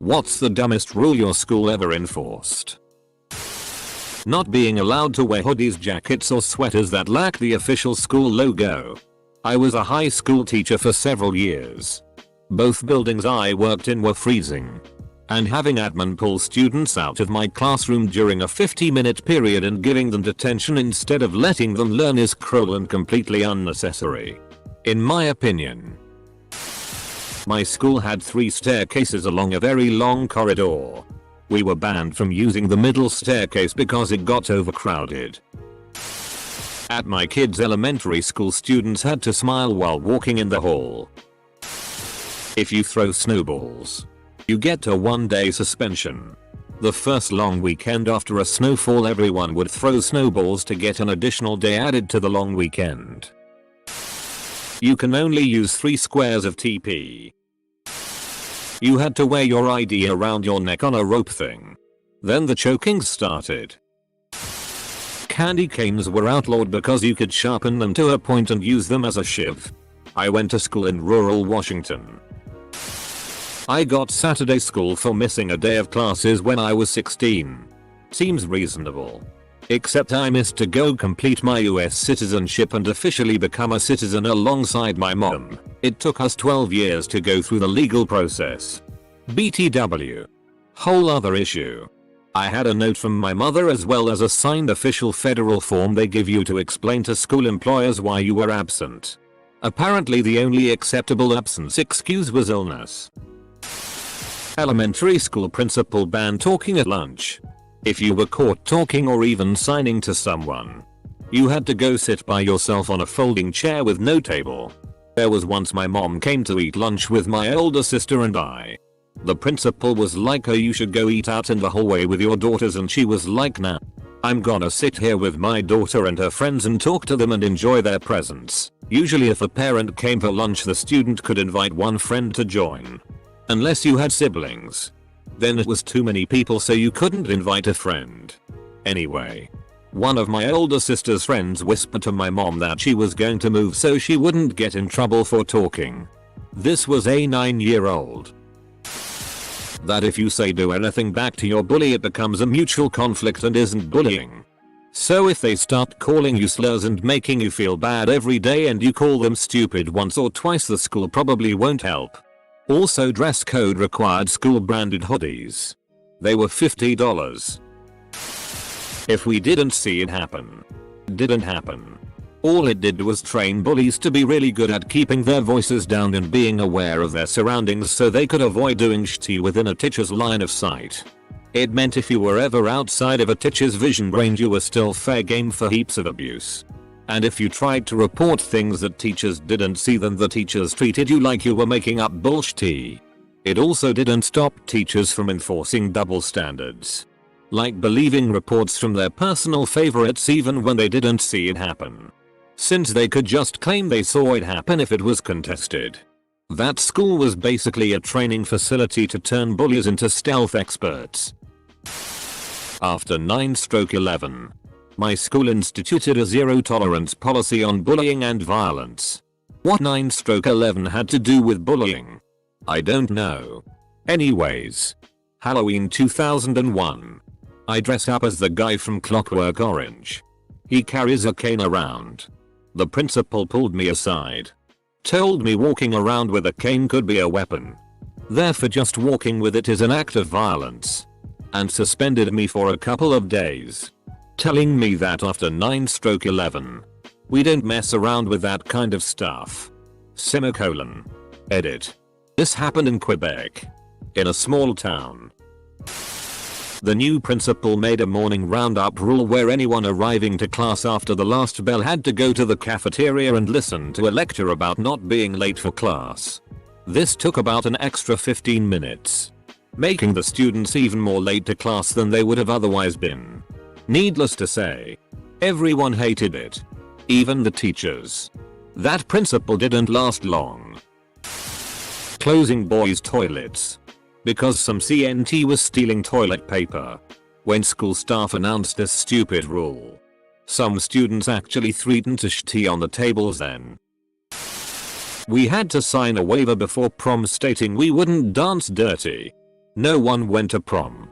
What's the dumbest rule your school ever enforced? Not being allowed to wear hoodies, jackets or sweaters that lack the official school logo. I was a high school teacher for several years. Both buildings I worked in were freezing. And having admin pull students out of my classroom during a 50-minute period and giving them detention instead of letting them learn is cruel and completely unnecessary, in my opinion. My school had 3 staircases along a very long corridor. We were banned from using the middle staircase because it got overcrowded. At my kids' elementary school, students had to smile while walking in the hall. If you throw snowballs, you get a 1-day suspension. The first long weekend after a snowfall, everyone would throw snowballs to get an additional day added to the long weekend. You can only use 3 squares of TP. You had to wear your ID around your neck on a rope thing. Then the choking started. Candy canes were outlawed because you could sharpen them to a point and use them as a shiv. I went to school in rural Washington. I got Saturday school for missing a day of classes when I was 16. Seems reasonable. Except I missed to go complete my US citizenship and officially become a citizen alongside my mom. It took us 12 years to go through the legal process. BTW. Whole other issue. I had a note from my mother as well as a signed official federal form they give you to explain to school employers why you were absent. Apparently the only acceptable absence excuse was illness. Elementary school principal banned talking at lunch. If you were caught talking or even signing to someone, you had to go sit by yourself on a folding chair with no table. There was once my mom came to eat lunch with my older sister and I. The principal was like, "Oh, you should go eat out in the hallway with your daughters," and she was like, "Nah. I'm gonna sit here with my daughter and her friends and talk to them and enjoy their presence." Usually if a parent came for lunch, the student could invite one friend to join. Unless you had siblings. Then it was too many people, so you couldn't invite a friend. Anyway, one of my older sister's friends whispered to my mom that she was going to move so she wouldn't get in trouble for talking. This was a 9-year-old. That if you say do anything back to your bully, it becomes a mutual conflict and isn't bullying. So if they start calling you slurs and making you feel bad every day and you call them stupid once or twice, the school probably won't help. Also, dress code required school branded hoodies. They were $50. If we didn't see it happen, didn't happen. All it did was train bullies to be really good at keeping their voices down and being aware of their surroundings so they could avoid doing shitty within a teacher's line of sight. It meant if you were ever outside of a teacher's vision range, you were still fair game for heaps of abuse. And if you tried to report things that teachers didn't see, then the teachers treated you like you were making up bullshit. It also didn't stop teachers from enforcing double standards. Like believing reports from their personal favorites even when they didn't see it happen. Since they could just claim they saw it happen if it was contested. That school was basically a training facility to turn bullies into stealth experts. After 9/11. My school instituted a zero-tolerance policy on bullying and violence. What 9/11 had to do with bullying? I don't know. Anyways. Halloween 2001. I dress up as the guy from Clockwork Orange. He carries a cane around. The principal pulled me aside. Told me walking around with a cane could be a weapon. Therefore just walking with it is an act of violence. And suspended me for a couple of days. Telling me that after 9/11. We don't mess around with that kind of stuff. Semicolon. Edit. This happened in Quebec. In a small town. The new principal made a morning roundup rule where anyone arriving to class after the last bell had to go to the cafeteria and listen to a lecture about not being late for class. This took about an extra 15 minutes. Making the students even more late to class than they would have otherwise been. Needless to say, everyone hated it. Even the teachers. That principal didn't last long. Closing boys' toilets. Because some CNT was stealing toilet paper. When school staff announced this stupid rule. Some students actually threatened to shit on the tables then. We had to sign a waiver before prom stating we wouldn't dance dirty. No one went to prom.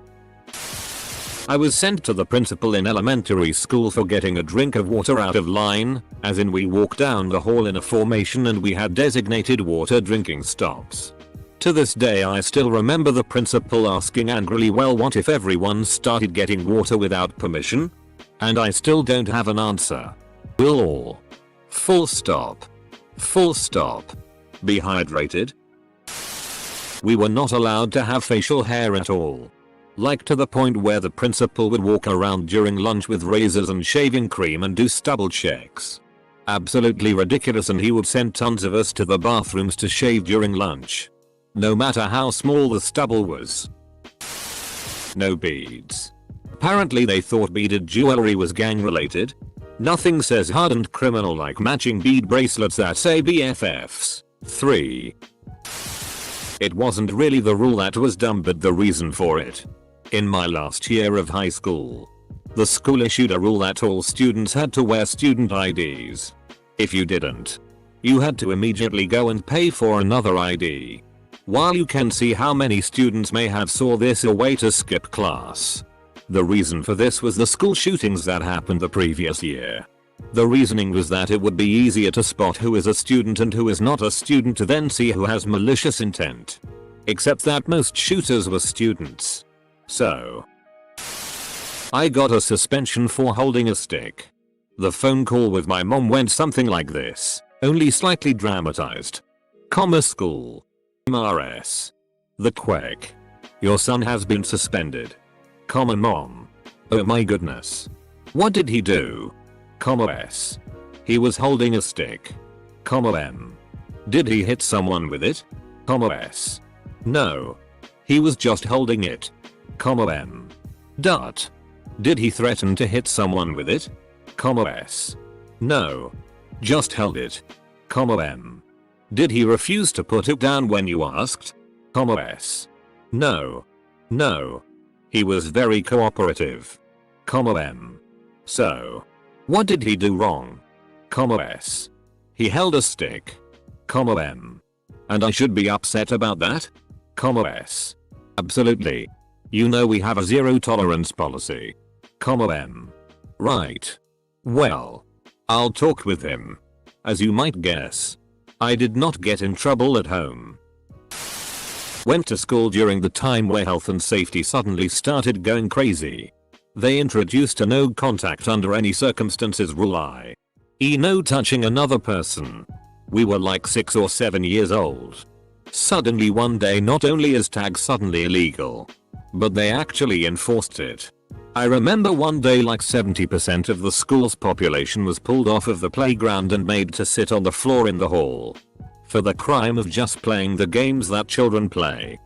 I was sent to the principal in elementary school for getting a drink of water out of line, as in we walked down the hall in a formation and we had designated water drinking stops. To this day I still remember the principal asking angrily, well, what if everyone started getting water without permission? And I still don't have an answer. Will all full stop be hydrated? We were not allowed to have facial hair at all. Like to the point where the principal would walk around during lunch with razors and shaving cream and do stubble checks. Absolutely ridiculous, and he would send tons of us to the bathrooms to shave during lunch. No matter how small the stubble was. No beads. Apparently they thought beaded jewelry was gang related. Nothing says hardened criminal like matching bead bracelets that say BFFs. 3. It wasn't really the rule that was dumb, but the reason for it. In my last year of high school, the school issued a rule that all students had to wear student IDs. If you didn't, you had to immediately go and pay for another ID. While you can see how many students may have saw this a way to skip class, the reason for this was the school shootings that happened the previous year. The reasoning was that it would be easier to spot who is a student and who is not a student to then see who has malicious intent. Except that most shooters were students. So, I got a suspension for holding a stick. The phone call with my mom went something like this, only slightly dramatized. School. MRS. The quack. Your son has been suspended. Mom. Oh my goodness. What did he do? S. He was holding a stick. M. Did he hit someone with it? S. No. He was just holding it. M. Did he threaten to hit someone with it? S. No. Just held it. M. Did he refuse to put it down when you asked? S. No. No. He was very cooperative. M. So, what did he do wrong? S. He held a stick. M. And I should be upset about that? S. Absolutely. You know we have a zero tolerance policy. M. Right. Well, I'll talk with him. As you might guess, I did not get in trouble at home. Went to school during the time where health and safety suddenly started going crazy. They introduced a no contact under any circumstances rule, i.e. no touching another person. We were like 6 or 7 years old. Suddenly one day not only is tag suddenly illegal, but they actually enforced it. I remember one day like 70% of the school's population was pulled off of the playground and made to sit on the floor in the hall. For the crime of just playing the games that children play.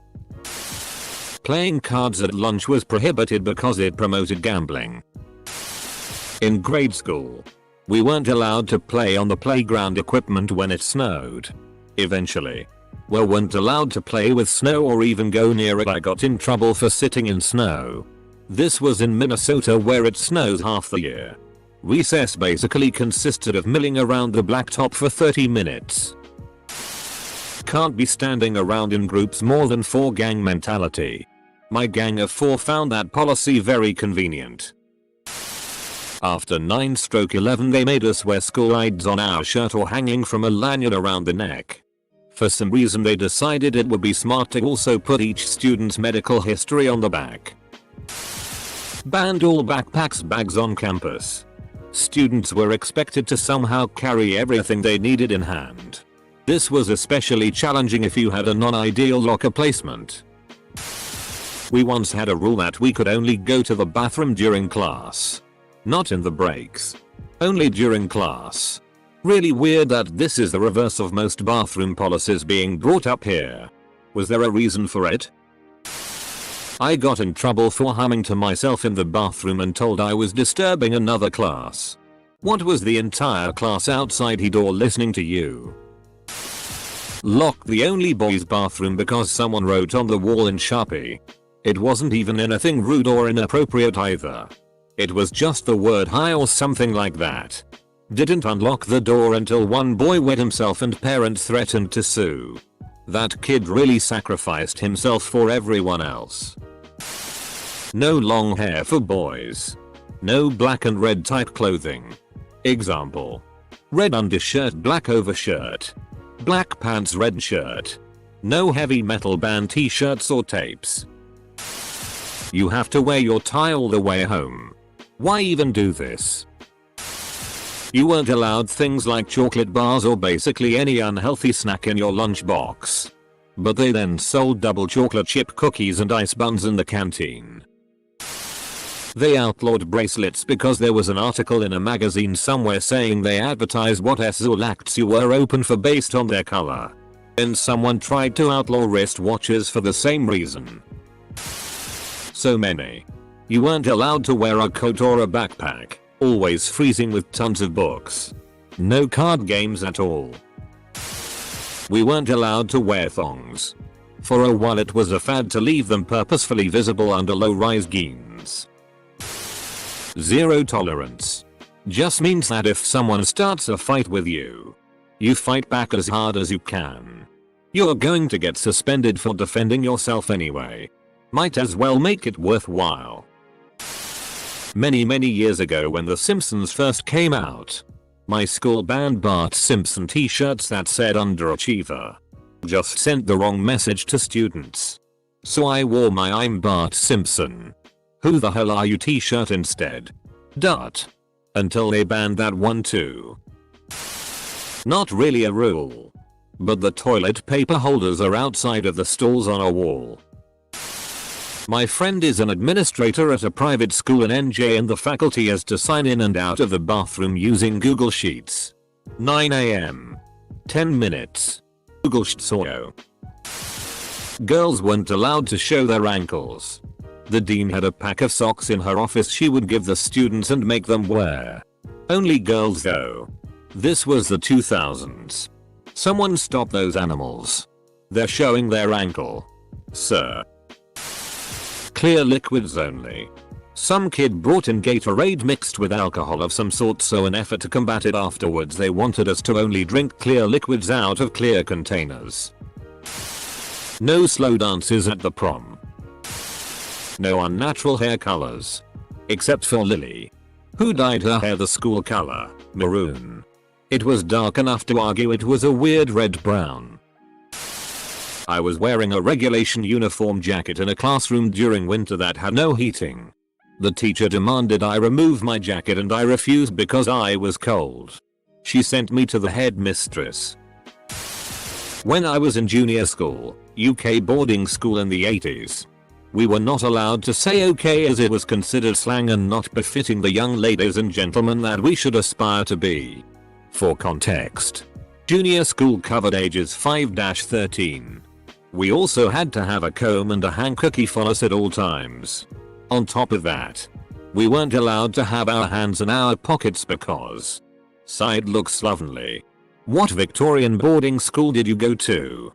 Playing cards at lunch was prohibited because it promoted gambling. In grade school, we weren't allowed to play on the playground equipment when it snowed. Eventually, we weren't allowed to play with snow or even go near it. I got in trouble for sitting in snow. This was in Minnesota where it snows half the year. Recess basically consisted of milling around the blacktop for 30 minutes. Can't be standing around in groups more than 4 gang mentality. My gang of 4 found that policy very convenient. After 9/11 they made us wear school IDs on our shirt or hanging from a lanyard around the neck. For some reason they decided it would be smart to also put each student's medical history on the back. Banned all backpacks bags on campus. Students were expected to somehow carry everything they needed in hand. This was especially challenging if you had a non-ideal locker placement. We once had a rule that we could only go to the bathroom during class. Not in the breaks. Only during class. Really weird that this is the reverse of most bathroom policies being brought up here. Was there a reason for it? I got in trouble for humming to myself in the bathroom and told I was disturbing another class. What was the entire class outside the door listening to you? Locked the only boys' bathroom because someone wrote on the wall in Sharpie. It wasn't even anything rude or inappropriate either. It was just the word hi or something like that. Didn't unlock the door until one boy wet himself and parents threatened to sue. That kid really sacrificed himself for everyone else. No long hair for boys. No black and red type clothing. Example. Red undershirt, black overshirt. Black pants, red shirt. No heavy metal band t-shirts or tapes. You have to wear your tie all the way home. Why even do this? You weren't allowed things like chocolate bars or basically any unhealthy snack in your lunchbox. But they then sold double chocolate chip cookies and ice buns in the canteen. They outlawed bracelets because there was an article in a magazine somewhere saying they advertised what sexual acts you were open for based on their color. Then someone tried to outlaw wristwatches for the same reason. So many. You weren't allowed to wear a coat or a backpack, always freezing with tons of books. No card games at all. We weren't allowed to wear thongs. For a while it was a fad to leave them purposefully visible under low-rise jeans. Zero tolerance. Just means that if someone starts a fight with you, you fight back as hard as you can. You're going to get suspended for defending yourself anyway. Might as well make it worthwhile. Many years ago when The Simpsons first came out, my school banned Bart Simpson t-shirts that said underachiever. Just sent the wrong message to students. So I wore my I'm Bart Simpson. Who the hell are you t-shirt instead. Until they banned that one too. Not really a rule. But the toilet paper holders are outside of the stalls on a wall. My friend is an administrator at a private school in NJ and the faculty has to sign in and out of the bathroom using Google Sheets. 9 AM. 10 minutes. Google Sheets audio. Girls weren't allowed to show their ankles. The dean had a pack of socks in her office she would give the students and make them wear. Only girls though. This was the 2000s. Someone stop those animals. They're showing their ankle. Sir. Clear liquids only. Some kid brought in Gatorade mixed with alcohol of some sort, so in effort to combat it afterwards they wanted us to only drink clear liquids out of clear containers. No slow dances at the prom. No unnatural hair colors. Except for Lily. Who dyed her hair the school color, maroon. It was dark enough to argue it was a weird red-brown. I was wearing a regulation uniform jacket in a classroom during winter that had no heating. The teacher demanded I remove my jacket and I refused because I was cold. She sent me to the headmistress. When I was in junior school, UK boarding school in the 80s, we were not allowed to say okay as it was considered slang and not befitting the young ladies and gentlemen that we should aspire to be. For context, junior school covered ages 5-13. We also had to have a comb and a hanky on us at all times. On top of that, we weren't allowed to have our hands in our pockets because side looks slovenly. What Victorian boarding school did you go to?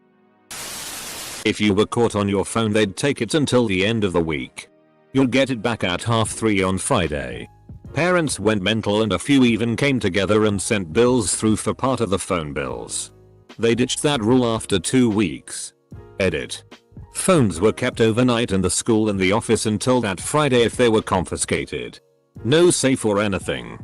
If you were caught on your phone they'd take it until the end of the week. You'll get it back at 3:30 on Friday. Parents went mental and a few even came together and sent bills through for part of the phone bills. They ditched that rule after 2 weeks. Edit. Phones were kept overnight in the school and the office until that Friday if they were confiscated. No safe or anything.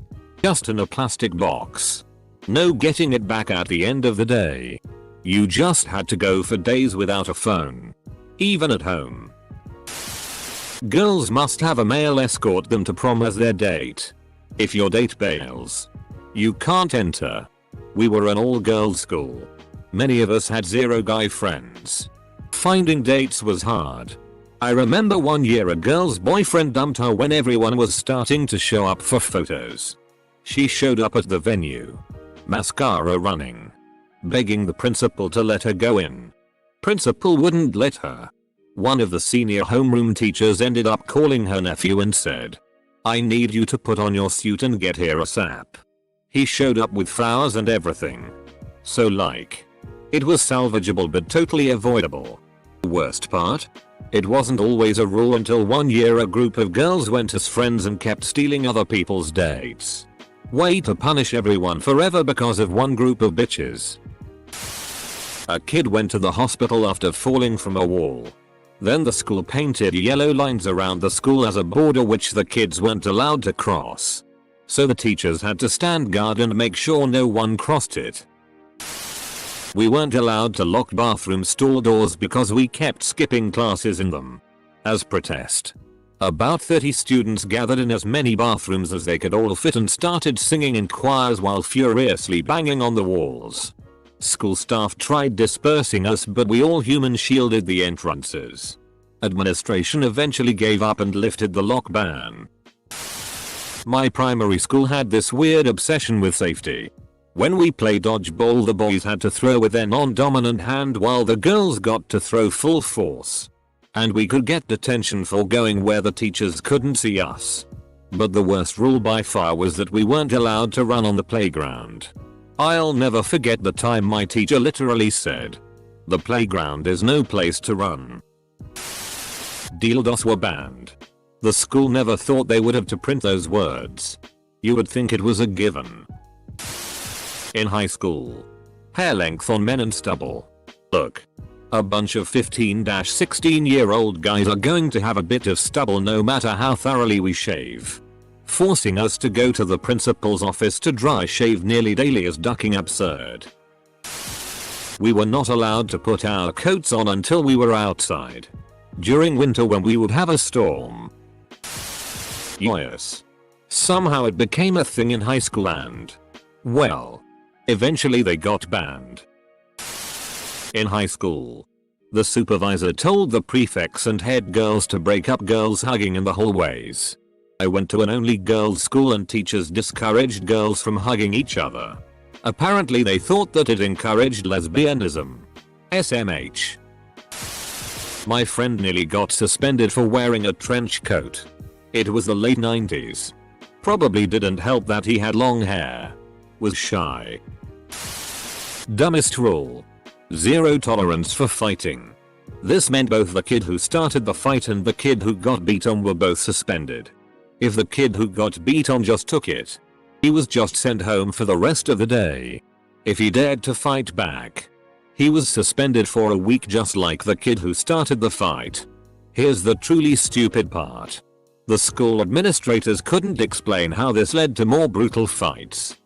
Just in a plastic box. No getting it back at the end of the day. You just had to go for days without a phone. Even at home. Girls must have a male escort them to prom as their date. If your date bails, you can't enter. We were an all-girls school. Many of us had zero guy friends. Finding dates was hard. I remember one year a girl's boyfriend dumped her when everyone was starting to show up for photos. She showed up at the venue. Mascara running. Begging the principal to let her go in. Principal wouldn't let her. One of the senior homeroom teachers ended up calling her nephew and said, "I need you to put on your suit and get here ASAP." He showed up with flowers and everything. So like, it was salvageable but totally avoidable. Worst part? It wasn't always a rule until one year a group of girls went as friends and kept stealing other people's dates. Way to punish everyone forever because of one group of bitches. A kid went to the hospital after falling from a wall. Then the school painted yellow lines around the school as a border which the kids weren't allowed to cross. So the teachers had to stand guard and make sure no one crossed it. We weren't allowed to lock bathroom stall doors because we kept skipping classes in them. As protest, about 30 students gathered in as many bathrooms as they could all fit and started singing in choirs while furiously banging on the walls. School staff tried dispersing us, but we all human shielded the entrances. Administration eventually gave up and lifted the lock ban. My primary school had this weird obsession with safety. When we played dodgeball, the boys had to throw with their non-dominant hand while the girls got to throw full force. And we could get detention for going where the teachers couldn't see us. But the worst rule by far was that we weren't allowed to run on the playground. I'll never forget the time my teacher literally said, "The playground is no place to run." Dildos were banned. The school never thought they would have to print those words. You would think it was a given. In high school, hair length on men and stubble. Look. A bunch of 15-16-year-old guys are going to have a bit of stubble no matter how thoroughly we shave. Forcing us to go to the principal's office to dry shave nearly daily is ducking absurd. We were not allowed to put our coats on until we were outside. During winter when we would have a storm. Yes. Somehow it became a thing in high school and, well, eventually they got banned. In high school, the supervisor told the prefects and head girls to break up girls hugging in the hallways. I went to an only girls school and teachers discouraged girls from hugging each other. Apparently they thought that it encouraged lesbianism. SMH. My friend nearly got suspended for wearing a trench coat. It was the late 90s. Probably didn't help that he had long hair. Was shy. Dumbest rule. Zero tolerance for fighting. This meant both the kid who started the fight and the kid who got beat on were both suspended. If the kid who got beat on just took it, he was just sent home for the rest of the day. If he dared to fight back, he was suspended for a week just like the kid who started the fight. Here's the truly stupid part. The school administrators couldn't explain how this led to more brutal fights.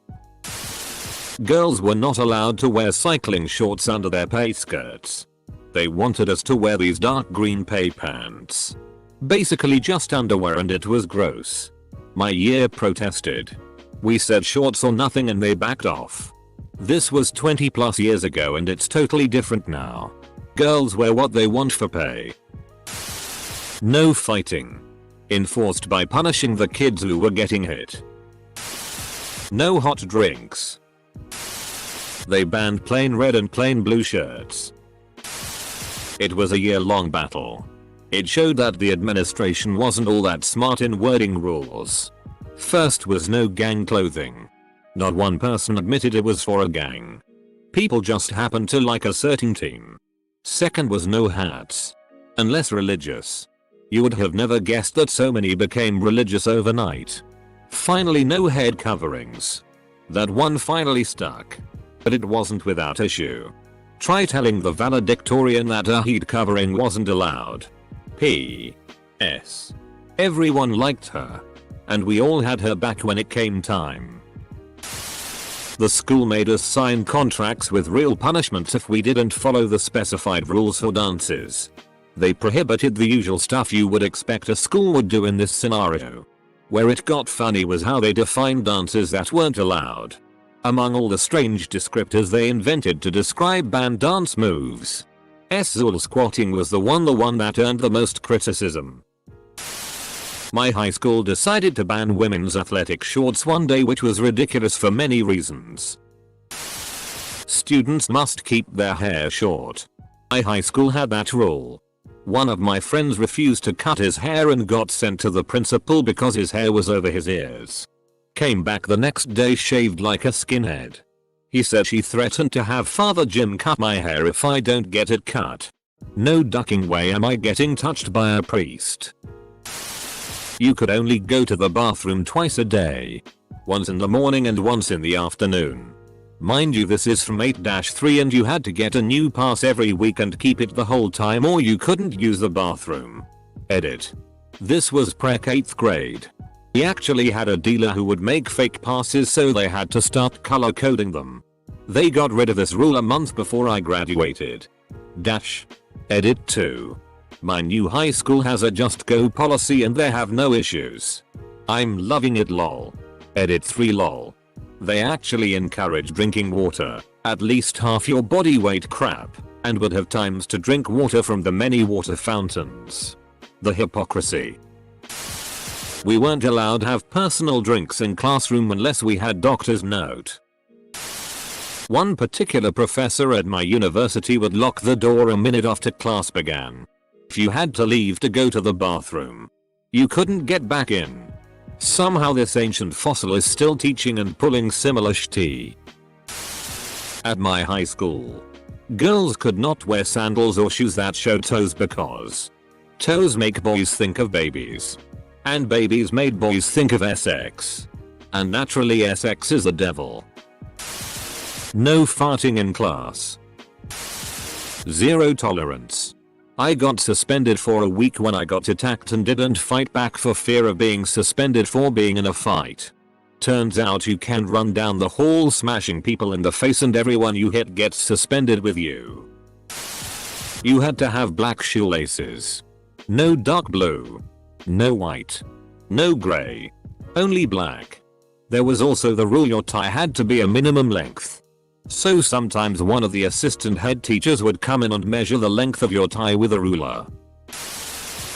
Girls were not allowed to wear cycling shorts under their pay skirts. They wanted us to wear these dark green pay pants. Basically just underwear, and it was gross. My year protested. We said shorts or nothing and they backed off. This was 20 plus years ago and it's totally different now. Girls wear what they want for pay. No fighting. Enforced by punishing the kids who were getting hit. No hot drinks. They banned plain red and plain blue shirts. It was a year-long battle. It showed that the administration wasn't all that smart in wording rules. First was no gang clothing. Not one person admitted it was for a gang. People just happened to like a certain team. Second was no hats. Unless religious. You would have never guessed that so many became religious overnight. Finally, no head coverings. That one finally stuck. But it wasn't without issue. Try telling the valedictorian that a head covering wasn't allowed. P.S. Everyone liked her. And we all had her back when it came time. The school made us sign contracts with real punishments if we didn't follow the specified rules for dances. They prohibited the usual stuff you would expect a school would do in this scenario. Where it got funny was how they defined dances that weren't allowed. Among all the strange descriptors they invented to describe banned dance moves, Zul squatting was the one that earned the most criticism. My high school decided to ban women's athletic shorts one day, which was ridiculous for many reasons. Students must keep their hair short. My high school had that rule. One of my friends refused to cut his hair and got sent to the principal because his hair was over his ears. Came back the next day shaved like a skinhead. He said she threatened to have Father Jim cut my hair if I don't get it cut. No ducking way am I getting touched by a priest. You could only go to the bathroom twice a day. Once in the morning and once in the afternoon. Mind you, this is from 8-3 and you had to get a new pass every week and keep it the whole time or you couldn't use the bathroom. Edit. This was Prec 8th grade. We actually had a dealer who would make fake passes, so they had to start color coding them. They got rid of this rule a month before I graduated. Dash. Edit 2. My new high school has a just go policy and they have no issues. I'm loving it lol. Edit 3 lol. They actually encourage drinking water, at least half your body weight crap, and would have times to drink water from the many water fountains. The hypocrisy. We weren't allowed to have personal drinks in classroom unless we had doctor's note. One particular professor at my university would lock the door a minute after class began. If you had to leave to go to the bathroom, you couldn't get back in. Somehow this ancient fossil is still teaching and pulling similar shti. At my high school, girls could not wear sandals or shoes that show toes because toes make boys think of babies. And babies made boys think of sex. And naturally sex is the devil. No farting in class. Zero tolerance. I got suspended for a week when I got attacked and didn't fight back for fear of being suspended for being in a fight. Turns out you can run down the hall smashing people in the face and everyone you hit gets suspended with you. You had to have black shoelaces. No dark blue. No white. No grey. Only black. There was also the rule your tie had to be a minimum length. So sometimes one of the assistant head teachers would come in and measure the length of your tie with a ruler.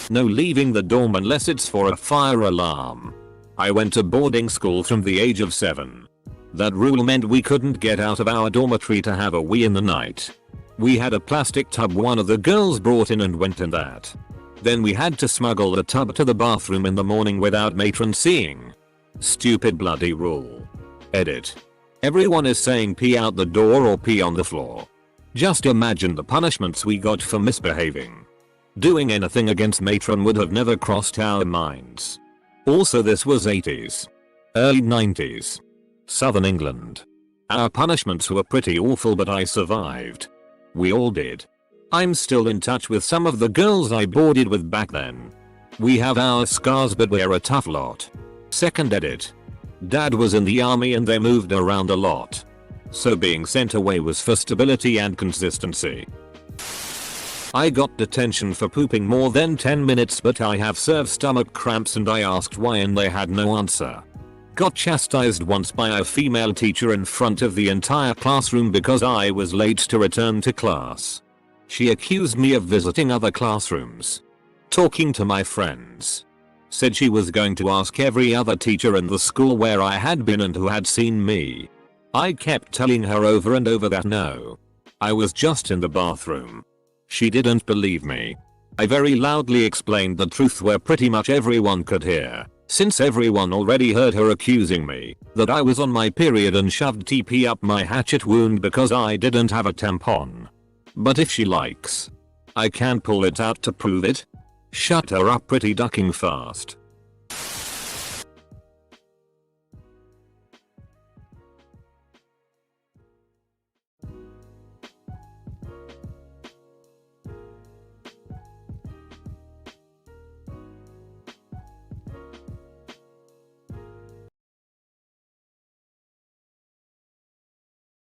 No leaving the dorm unless it's for a fire alarm. I went to boarding school from the age of 7. That rule meant we couldn't get out of our dormitory to have a wee in the night. We had a plastic tub one of the girls brought in and went in that. Then we had to smuggle the tub to the bathroom in the morning without matron seeing. Stupid bloody rule. Edit. Everyone is saying pee out the door or pee on the floor. Just imagine the punishments we got for misbehaving. Doing anything against matron would have never crossed our minds. Also, this was 80s. Early 90s. Southern England. Our punishments were pretty awful, but I survived. We all did. I'm still in touch with some of the girls I boarded with back then. We have our scars, but we're a tough lot. Second edit. Dad was in the army and they moved around a lot. So being sent away was for stability and consistency. I got detention for pooping more than 10 minutes, but I have served stomach cramps and I asked why and they had no answer. Got chastised once by a female teacher in front of the entire classroom because I was late to return to class. She accused me of visiting other classrooms. Talking to my friends. Said she was going to ask every other teacher in the school where I had been and who had seen me. I kept telling her over and over that no. I was just in the bathroom. She didn't believe me. I very loudly explained the truth where pretty much everyone could hear, since everyone already heard her accusing me that I was on my period and shoved TP up my hatchet wound because I didn't have a tampon. But if she likes, I can pull it out to prove it. Shut her up, pretty ducking fast.